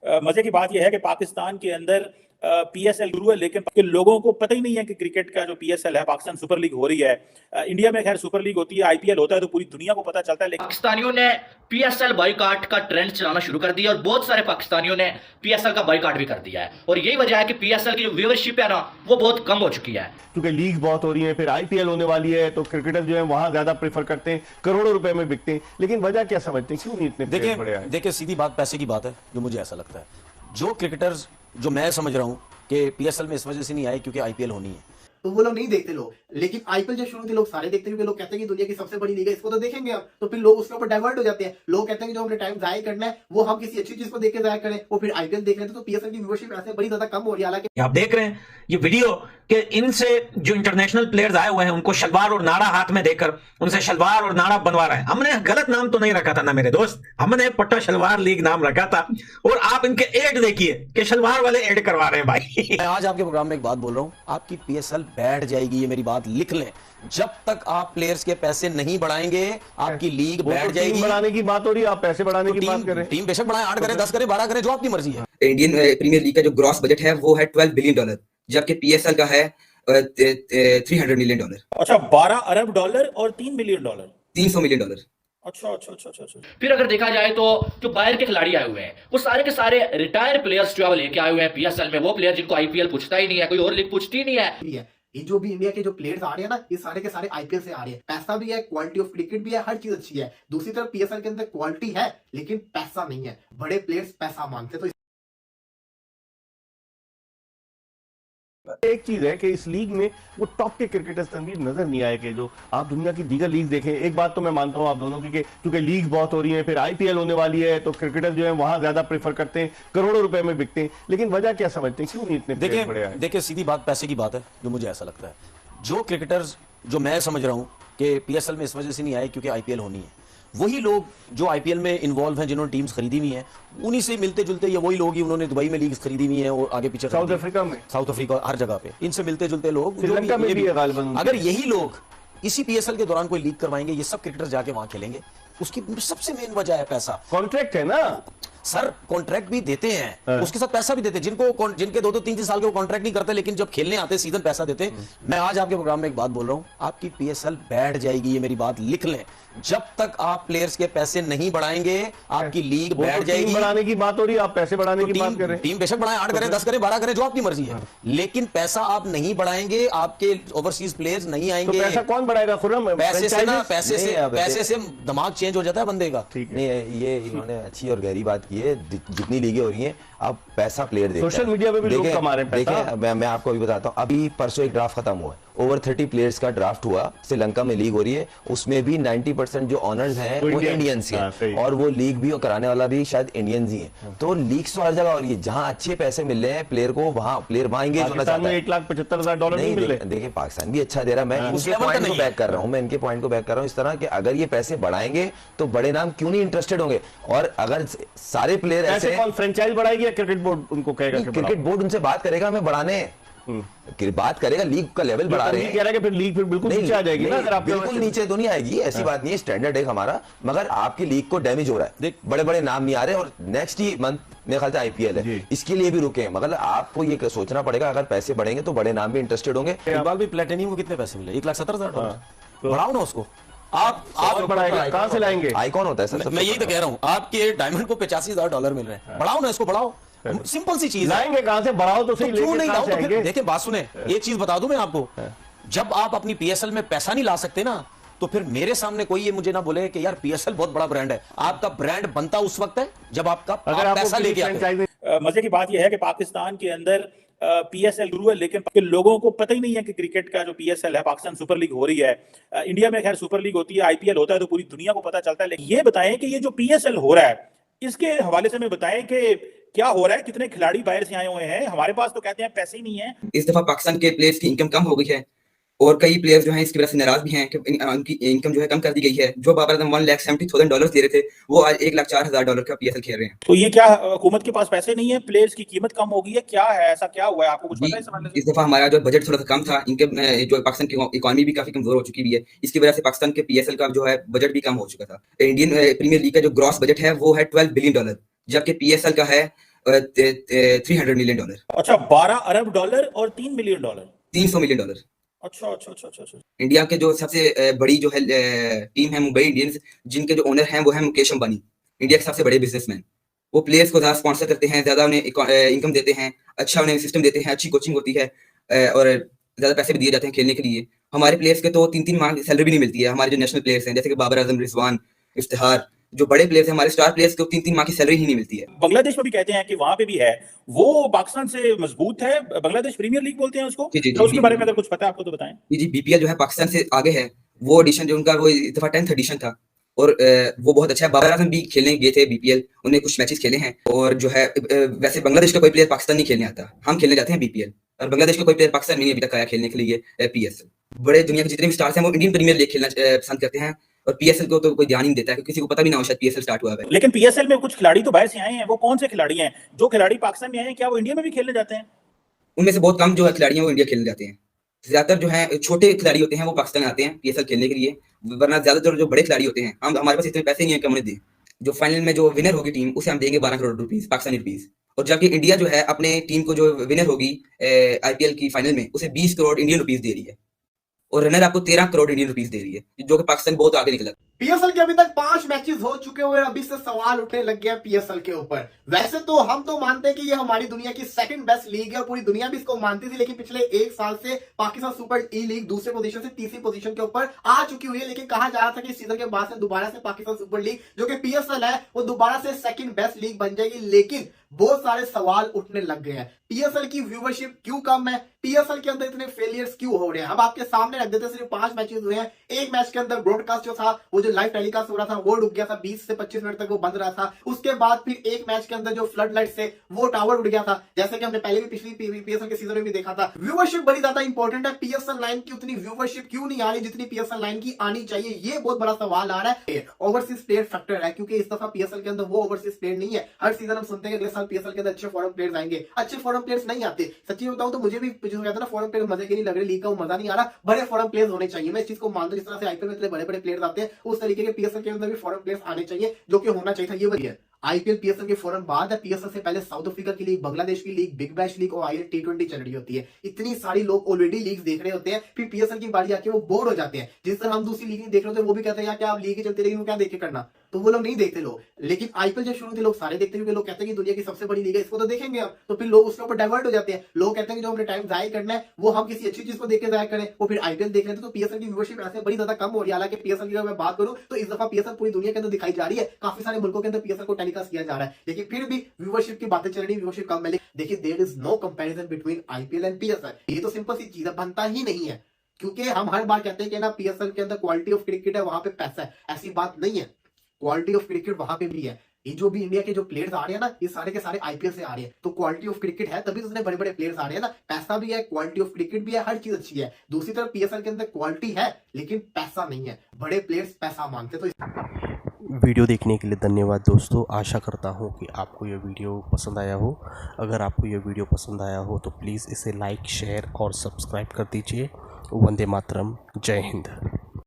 मजे की बात यह है कि पाकिस्तान के अंदर पीएसएल शुरू है, लेकिन के लोगों को पता ही नहीं है कि क्रिकेट का जो पीएसएल है, पाकिस्तान सुपर लीग हो रही है। इंडिया में खैर सुपर लीग होती है, आईपीएल होता है तो पूरी दुनिया को पता चलता है, लेकिन पाकिस्तानियों ने पीएसएल बॉयकॉट का ट्रेंड चलाना शुरू कर दिया और बहुत सारे पाकिस्तानियों ने पीएसएल का बॉयकॉट भी कर दिया है। और यही वजह है कि पीएसएल की जो व्यूअरशिप है ना, वो बहुत कम हो चुकी है, क्योंकि लीग बहुत हो रही है, फिर आईपीएल होने वाली है, तो क्रिकेटर जो है वहां ज्यादा प्रेफर करते हैं, करोड़ों रुपए में बिकते हैं। लेकिन वजह क्या समझते हैं, क्यों नहीं इतने प्लेयर बढ़े आए? देखिए सीधी बात पैसे की बात है, जो मुझे ऐसा लगता है। जो क्रिकेटर्स, जो मैं समझ रहा हूं कि पीएसएल में इस वजह से नहीं आए क्योंकि आईपीएल होनी है, तो वो लोग नहीं देखते लोग। लेकिन आईपीएल जब शुरू थी लोग सारे देखते हैं, क्योंकि लोग कहते हैं कि दुनिया की सबसे बड़ी लीग है, इसको तो देखेंगे हम। तो फिर लोग उसके ऊपर डाइवर्ट हो जाते हैं। लोग कहते हैं कि जो हमने टाइम जाया करना है वो हम किसी अच्छी चीज को देख के जाया करें, वो फिर आईपीएल देख रहे थे। तो पीएसएल की व्यूअरशिप ऐसे बड़ी ज्यादा कम हो रही है। हालांकि आप देख रहे हैं ये वीडियो कि इनसे जो इंटरनेशनल प्लेयर्स आए हुए हैं उनको शलवार और नाड़ा हाथ में देकर उनसे शलवार और नाड़ा बनवा रहे हैं। हमने गलत नाम तो नहीं रखा था ना मेरे दोस्त, हमने पट्टा शलवार लीग नाम रखा था। और आप इनके एड देखिए कि शलवार वाले एड करवा रहे हैं भाई। मैं आज आपके प्रोग्राम में एक बात बोल रहा हूं, आपकी पीएसएल बैठ जाएगी, ये मेरी बात लिख लें। जब तक आप प्लेयर्स के पैसे नहीं बढ़ाएंगे आपकी लीग बैठ जाएगी। टीम बढ़ाने की बात हो रही है, आप पैसे बढ़ाने की बात कर रहे हैं। टीम बेशक बढ़ाए, 8 करें, 10 करें, 12 करें, जो आपकी मर्जी है। इंडियन प्रीमियर लीग का जो ग्रॉस बजट है वो है $12 बिलियन, जबकि पीएसएल का है $300 मिलियन। अच्छा, $12 अरब और $3 मिलियन, $300 मिलियन। अच्छा अच्छा अच्छा अच्छा अच्छा। फिर अगर देखा जाए तो जो बाहर के खिलाड़ी आए हुए हैं वो सारे के सारे रिटायर्ड प्लेयर्स जो लेके आए हुए हैं पीएसएल में। वो प्लेयर जिनको आईपीएल पूछता ही नहीं है, कोई और लीग पूछती ही नहीं है। ये जो भी इंडिया के जो प्लेयर्स आ रहे हैं ना, ये सारे के सारे आईपीएल से आ रहे हैं। पैसा भी है, क्वालिटी ऑफ क्रिकेट भी है, हर चीज अच्छी है। दूसरी तरफ पीएसएल के अंदर क्वालिटी है लेकिन पैसा नहीं है। बड़े प्लेयर्स पैसा मांगते। तो एक चीज है कि इस लीग में वो टॉप के क्रिकेटर्स तंवीर नजर नहीं आए कि जो आप दुनिया की दीगर लीग देखें। एक बात तो मैं मानता हूं आप दोनों की कि क्योंकि लीग बहुत हो रही है, फिर आईपीएल होने वाली है, तो क्रिकेटर जो है वहां ज्यादा प्रेफर करते हैं, करोड़ों रुपए में बिकते हैं। लेकिन वजह क्या समझते हैं, क्यों नहीं इतने प्लेयर बढ़े आए? देखिए सीधी बात पैसे की बात है, जो मुझे ऐसा लगता है। जो क्रिकेटर्स, जो मैं समझ रहा हूं कि पीएसएल में इस वजह से नहीं आए क्योंकि आईपीएल होनी है, वही लोग जो आईपीएल में इन्वॉल्व हैं, जिन्होंने टीम्स खरीदी हुई हैं, उन्हीं से मिलते जुलते ये वही लोग ही, उन्होंने दुबई में लीग्स खरीदी हुई हैं और आगे पीछे साउथ अफ्रीका में, साउथ अफ्रीका, हर जगह पे इनसे मिलते जुलते लोग, श्रीलंका में भी है गालिबन। अगर यही लोग इसी पीएसएल के दौरान कोई लीग करवाएंगे, ये सब क्रिकेटर्स जाके वहां खेलेंगे। उसकी सबसे मेन वजह है पैसा। कॉन्ट्रैक्ट है ना सर, कॉन्ट्रैक्ट भी देते हैं, उसके साथ पैसा भी देते हैं। जिनके 2-2, 3-3 साल के वो कॉन्ट्रैक्ट नहीं करते, लेकिन जब खेलने आते हैं सीजन पैसा देते हैं। मैं आज आपके प्रोग्राम में एक बात बोल रहा हूं, आपकी पीएसएल बैठ जाएगी, ये मेरी बात लिख लें। जब तक आप प्लेयर्स के पैसे नहीं बढ़ाएंगे आपकी लीग बैठ जाएगी। टीम बढ़ाने की बात हो रही है, आप पैसे बढ़ाने की बात कर रहे हैं। टीम बेशक बढ़ाए, 8 करें, 10 करें, 12 करें, जो आपकी मर्जी है। लेकिन पैसा आप नहीं बढ़ाएंगे, आपके ओवरसीज प्लेयर्स नहीं आएंगे। तो पैसा कौन बढ़ाएगा खुर्रम? पैसे से ना, पैसे से दिमाग चेंज हो जाता है बंदे का। नहीं, ये इन्होंने अच्छी और गहरी बात की है। जितनी लीगें हो रही हैं, अब पैसा प्लेयर देखता है। सोशल मीडिया पे भी लोग कमा रहे हैं पैसा। देखिए, मैं आपको अभी बताता हूं, अभी परसों एक ड्राफ्ट खत्म हुआ है, ओवर 30 प्लेयर्स का ड्राफ्ट हुआ। श्रीलंका में लीग हो रही है, उसमें भी 90% जो ऑनर्स हैं वो इंडियंस हैं, और वो लीग भी कराने वाला भी शायद इंडियंस ही है। तो लीग तो हर जगह हो रही है, जहां अच्छे पैसे मिल रहे हैं प्लेयर को, वहां प्लेयर वहां एंगेज होना चाहता है। $1,75,000 नहीं मिल रहे। देखिए, पाकिस्तान भी अच्छा दे रहा है। मैं उनके पॉइंट को बैक कर रहा हूं, इस तरह कि अगर ये पैसे बढ़ाएंगे तो बड़े नाम क्यों नहीं इंटरेस्टेड होंगे। और अगर सारे प्लेयर ऐसे, कौन फ्रेंचाइज बढ़ाएगी या क्रिकेट बोर्ड उनको कहेगा? क्रिकेट बोर्ड उनसे बात करेगा, हमें बढ़ाने बात करेगा, लीग का लेवल बढ़ा रहे हैं। कह रहा है कि फिर लीग फिर बिल्कुल नीचे आ जाएगी ना। अगर आप बिल्कुल नीचे तो नहीं आएगी, ऐसी बात नहीं है, स्टैंडर्ड है हमारा, मगर आपकी लीग को डैमेज हो रहा है। देख, बड़े बड़े नाम नहीं आ रहे, और नेक्स्ट ही मंथ मेरे ख्याल से आईपीएल है, इसके लिए भी रुके हैं। मगर आपको ये सोचना पड़ेगा, अगर पैसे बढ़ेंगे तो बड़े नाम भी इंटरेस्टेड होंगे। इकबाल भी प्लेटिनियम को कितने पैसे मिले? $1,70,000। बढ़ाओ ना उसको। आप बढ़ाएगा, कहां से लाएंगे? आईकॉन होता है सर। मैं यही तो कह रहा हूं, आपके डायमंड को $85,000 मिल रहे हैं। बढ़ाओ ना इसको, बढ़ाओ। सिंपल सी चीज लाएंगे कहां से? बढ़ाओ तो सही, क्यों नहीं लाओ? तो फिर देखिए, बात सुने, एक चीज बता दूं मैं आपको, जब आप अपनी पीएसएल में पैसा नहीं ला सकते ना, तो फिर मेरे सामने कोई ये मुझे ना बोले कि यार पीएसएल बहुत बड़ा ब्रांड है। आपका ब्रांड बनता उस वक्त है जब आपका पैसा लेके आते। मजे की बात यह है कि पाकिस्तान के अंदर पीएसएल शुरू है, लेकिन लोगों को पता ही नहीं है कि क्रिकेट का जो पीएसएल है, पाकिस्तान सुपर लीग हो रही है। इंडिया में खैर सुपर लीग होती है, आईपीएल होता है तो पूरी दुनिया को पता चलता है। लेकिन ये बताएं कि ये जो पीएसएल हो रहा है, इसके हवाले से हमें बताएं कि क्या हो रहा है, कितने खिलाड़ी बाहर से आए हुए हैं। हमारे पास तो कहते हैं पैसे ही नहीं है। इस दफा पाकिस्तान के प्लेयर्स की इनकम कम हो गई है, और कई प्लेयर्स जो हैं इसकी वजह से नाराज भी हैं कि उनकी इनकम जो है कम कर दी गई है। जो बाबर आजम $1,70,000 दे रहे थे, वो आज $1,04,000 का पीएसएल खेल रहे हैं। तो ये क्या हुकूमत के पास पैसे नहीं है, प्लेयर्स की कीमत कम हो गई है, क्या है, ऐसा क्या हुआ है, आपको कुछ पता है इस हवाले से? इस दफा हमारा जो बजट थोड़ा सा कम था, इनके जो पाकिस्तान की इकोनॉमी भी काफी कमजोर हो चुकी हुई है, इसकी वजह से पाकिस्तान के पीएसएल का जो है बजट भी कम हो चुका था। इंडियन प्रीमियर लीग का जो ग्रॉस बजट है वो है $12 बिलियन, जबकि पीएसएल का है $300 मिलियन, अच्छा, 12 अरब डॉलर और $3 मिलियन। $300 मिलियन। अच्छा अच्छा अच्छा अच्छा अच्छा। इंडिया के जो सबसे बड़ी जो है टीम है मुंबई इंडियंस, जिनके जो ओनर हैं वो है मुकेश अंबानी, इंडिया के सबसे बड़े बिजनेसमैन। वो प्लेयर्स को ज्यादा स्पॉन्सर करते हैं, ज्यादा उन्हें इनकम देते हैं, अच्छा उन्हें सिस्टम देते हैं, अच्छी कोचिंग होती है और ज्यादा पैसे भी दिए जाते हैं खेलने के लिए। हमारे प्लेयर्स के तो 3-3 माह की सैलरी भी नहीं मिलती है। हमारे जो नेशनल प्लेयर्स हैं जैसे कि बाबर आजम, रिजवान, इफ्तिहार, जो बड़े प्लेयर्स हैं, हमारे स्टार प्लेयर्स को 3-3 माह की सैलरी ही नहीं मिलती है। बांग्लादेश में भी कहते हैं कि वहां पे भी है, वो पाकिस्तान से मजबूत है, बांग्लादेश प्रीमियर लीग बोलते हैं उसको। जी, जी, तो उसके जी, बारे में अगर कुछ पता है आपको तो बताएं। जी बीपीएल जो है पाकिस्तान से आगे है। वो एडिशन जो उनका वो इस दफा 10th एडिशन था और वो बहुत अच्छा है। बाबर आजम भी खेलने गए थे बीपीएल, उन्होंने कुछ मैचेस खेले हैं। और जो है वैसे बांग्लादेश का कोई प्लेयर पाकिस्तान नहीं खेलने आता, हम खेलने जाते हैं बीपीएल। और बांग्लादेश का कोई प्लेयर पाकिस्तान में नहीं अभी तक आया खेलने के लिए पीएसएल। बड़े दुनिया के जितने भी स्टार्स हैं वो इंडियन प्रीमियर लीग खेलना पसंद करते हैं और पीएसएल को तो कोई ध्यान ही नहीं देता है, किसी को पता भी ना हो शायद पीएसएल स्टार्ट हुआ है। लेकिन पीएसएल में कुछ खिलाड़ी तो बाहर से आए हैं, वो कौन से खिलाड़ी हैं? जो खिलाड़ी पाकिस्तान में आए हैं, क्या वो इंडिया में भी खेलने जाते हैं? उनमें से बहुत कम जो है खिलाड़ी हैं वो इंडिया खेलने जाते हैं। ज्यादातर जो है छोटे खिलाड़ी होते हैं वो पाकिस्तान आते हैं पीएसएल खेलने के लिए, वरना ज्यादातर जो बड़े खिलाड़ी होते हैं हम हमारे पास इतने पैसे नहीं है कि हम उन्हें दें। जो फाइनल में जो विनर होगी टीम उसे हम देंगे 12 करोड़ रुपीस पाकिस्तानी रुपीस। और जबकि इंडिया जो है अपने टीम को जो विनर होगी आईपीएल की फाइनल में उसे 20 करोड़ इंडियन रुपीस दे रही है और रनर आपको 13 करोड़ इंडियन रुपीस दे रही है, जो कि पाकिस्तान बहुत आगे निकला। पीएसएल के अभी तक 5 मैचेस हो चुके हुए, अभी से सवाल उठने लग गया पीएसएल के ऊपर। वैसे तो हम तो मानते हैं कि ये हमारी दुनिया की सेकंड बेस्ट लीग है और पूरी दुनिया भी इसको मानती थी, लेकिन पिछले 1 साल से पाकिस्तान सुपर ई लीग दूसरे पोजीशन से तीसरी पोजीशन के ऊपर आ चुकी हुई है। लेकिन कहा जा रहा था कि इस सीजन के बाद से दोबारा से पाकिस्तान सुपर लीग जो कि पीएसएल है वो दोबारा से सेकंड बेस्ट लीग बन जाएगी, लेकिन बहुत सारे सवाल उठने लग गए हैं। पीएसएल की व्यूवरशिप क्यों कम है, पीएसएल के अंदर इतने फेलियर्स क्यों हो रहे हैं। अब आपके सामने रख देते हैं, सिर्फ 5 मैचेस हुए हैं। एक मैच के अंदर ब्रॉडकास्ट जो था वो जो लाइव टेलीकास्ट हो रहा था वो रुक गया था, 20 से 25 मिनट तक वो बंद रहा था। उसके बाद फिर एक मैच के अंदर जो फ्लड लाइट से वो टावर उड़ गया था, जैसे कि हमने पहले भी पिछली पीएसएल के सीजन में भी देखा था। व्यूवरशिप बड़ी ज्यादा इंपॉर्टेंट है, पीएसएल 9 की उतनी व्यूवरशिप क्यों नहीं आ रही जितनी पीएसएल 9 की आनी चाहिए, ये बहुत बड़ा सवाल आ रहा है। ओवरसीज प्लेयर फैक्टर है, क्योंकि इस दफा पीएसएल के अंदर वो ओवरसीज प्लेयर नहीं है। हर सीजन हम सुनते हैं कि अगले साल पीएसएल के अंदर अच्छे फॉरेन प्लेयर्स आएंगे, अच्छे फॉरेन प्लेयर्स नहीं आते। सच्ची बताऊं तो मुझे भी जो कहते हैं ना फॉरेन प्लेयर मजे के नहीं लग रहे, लीग का मजा नहीं आ रहा, बड़े फॉरेन प्लेयर्स होने चाहिए। मैं इस चीज को मानता हूं, जिस तरह से आईपीएल में इतने बड़े बड़े प्लेयर्स आते हैं उस तरीके के पीएसएल के अंदर भी फॉरेन प्लेयर्स आने चाहिए, जो कि होना चाहिए था। ये वही है आईपीएल पीएसएल के फौरन बाद है। पीएसएल से पहले साउथ अफ्रीका की लीग, बांग्लादेश की लीग, बिग बैश लीग और आईएल T20 चल रही होती है। इतनी सारी लोग ऑलरेडी लीग देख रहे होते हैं, फिर पीएसएल की बारी आके वो बोर हो जाते हैं। जिस तरह हम दूसरी लीग नहीं देख रहे होते, वो भी कहते हैं क्या आप लीग चलती रहेगी, क्या देख के करना, तो वो लोग नहीं देखते लोग। लेकिन आईपीएल जब शुरू थे लोग सारे देखते, क्योंकि लोग कहते हैं कि दुनिया की सबसे बड़ी लीग है, इसको तो देखेंगे हम, तो फिर लोग उसके ऊपर डाइवर्ट हो जाते हैं। लोग कहते हैं कि जो हमने टाइम जाया करना है वो हम किसी अच्छी चीज को देख के जाया करें, वो फिर आईपीएल देख रहे थे। तो पीएसएल की व्यूअरशिप ऐसे बड़ी ज्यादा कम हो रही है। हालांकि पीएसएल की अगर मैं बात करूं तो इस दफा पीएसएल पूरी दुनिया के अंदर दिखाई जा रही है, काफी सारे मुल्कों के अंदर पीएसएल को टेलीकास्ट किया जा रहा है, लेकिन फिर भी व्यूअरशिप की बातें चल रही है, व्यूअरशिप कम है। देखिए there is no comparison between IPL and PSL. ये तो सिंपल सी चीज है, बनता ही नहीं है, क्योंकि हम हर बार कहते हैं कि ना पीएसएल के अंदर क्वालिटी ऑफ क्रिकेट है, वहां पे पैसा है। ऐसी बात नहीं है, क्वालिटी ऑफ क्रिकेट वहां पे भी है। ये जो भी इंडिया के जो प्लेयर्स आ रहे हैं ना, ये सारे के सारे आईपीएल से आ रहे हैं, तो क्वालिटी ऑफ क्रिकेट है, तभी तो इतने बड़े बड़े प्लेयर्स आ रहे हैं ना। पैसा भी है, क्वालिटी ऑफ क्रिकेट भी है, हर चीज अच्छी है। दूसरी तरफ पीएसएल के अंदर क्वालिटी है लेकिन पैसा नहीं है, बड़े प्लेयर्स पैसा मांगते। तो वीडियो देखने के लिए धन्यवाद दोस्तों। आशा करता हूँ कि आपको यह वीडियो पसंद आया हो। अगर आपको यह वीडियो पसंद आया हो तो प्लीज़ इसे लाइक, शेयर और सब्सक्राइब कर दीजिए। वंदे मातरम, जय हिंद।